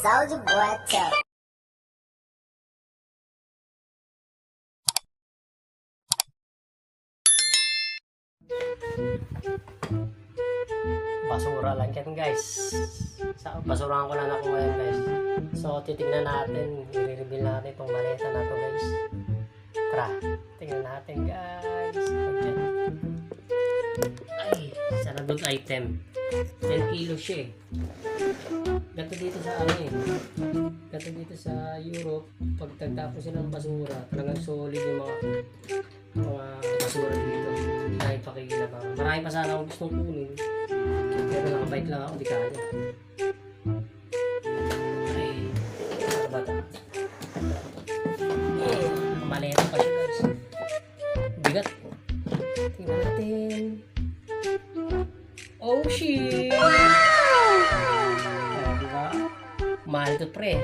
Soulja Boy Tech. Basura lang yan guys. Basurahan ko lang ako ngayon guys. So titignan natin, i-reveal natin itong maleta na to guys. Tara, tingnan natin guys. Okay. Ay, sarado item. 10 kilo siya eh. Ganto dito sa ano eh. Ganto dito sa Europe, pag tagtapos sila ng basura, talagang solid yung mga basura dito. Dahil pakikinabang. Marami pa sana akong gustong kunin. Pero nakabike lang ako, di kaya. Ay, ano ba ito? Maleta pa siya guys. Bigat. Tingnan natin. Oh shit! Diba? Mahal to pre.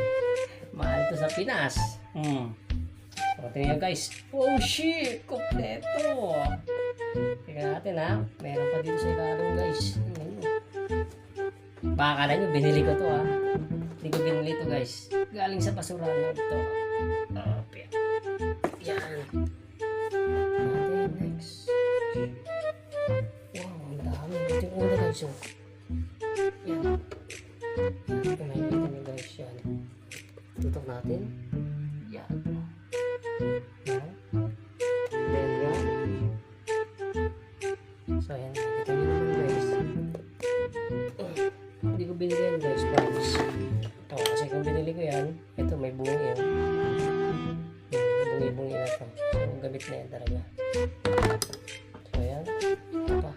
Mahal to sa Pinas. So, tingnan guys. Oh shit! Kompleto! Tingnan natin ha. Meron pa dito sa ikalong guys. Baka akala nyo, binili ko to ha. Hindi ko binili to guys. Galing sa basurahan na ito. Yan. Natin next. Wow, ang dami. Ito yung una guys. Oh. Yan. Ito makikita nyo guys yan. Tutok natin. Yan. Yan. Then yan. So yan. Nakikita nyo naman guys. Hindi ko binili yan guys. Promise. Ito. Kasi kung binili ko yan, ito may bungi yan. Bungi-bungi na ito. So gamit na yan talaga. So yan. Ito pa.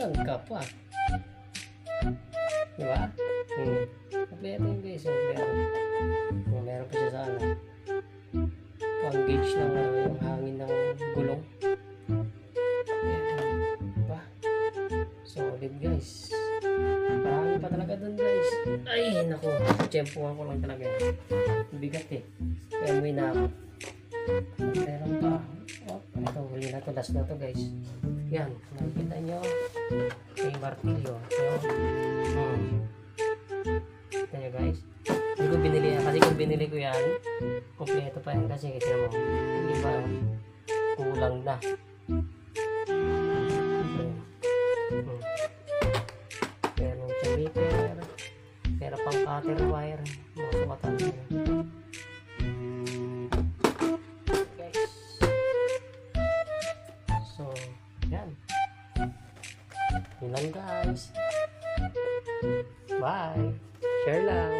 Saan ka pa? Diba? Kompleto yung guys. Meron pa siya sa ano. Pang-gauge ng yung hangin ng gulong. Diba? Solid guys. Marami pa talaga dun guys. Ay naku. Tiyempuhan ko lang talaga. Bigat eh. Kaya umuwi na ako. Meron pa. Oh, ito huli na to. Last na to guys. Yan. Nakikita nyo. May martilyo. So, kita nyo guys. Hindi ko binili yan. Kasi kung binili ko yan, kompleto pa yan. Kasi kita mo, hindi ba kulang na. Meron siyang beeper. Meron pang cutter wire. Mga sumatan nyo. Guys. So, yan. Yun lang guys. Bye. Share lang.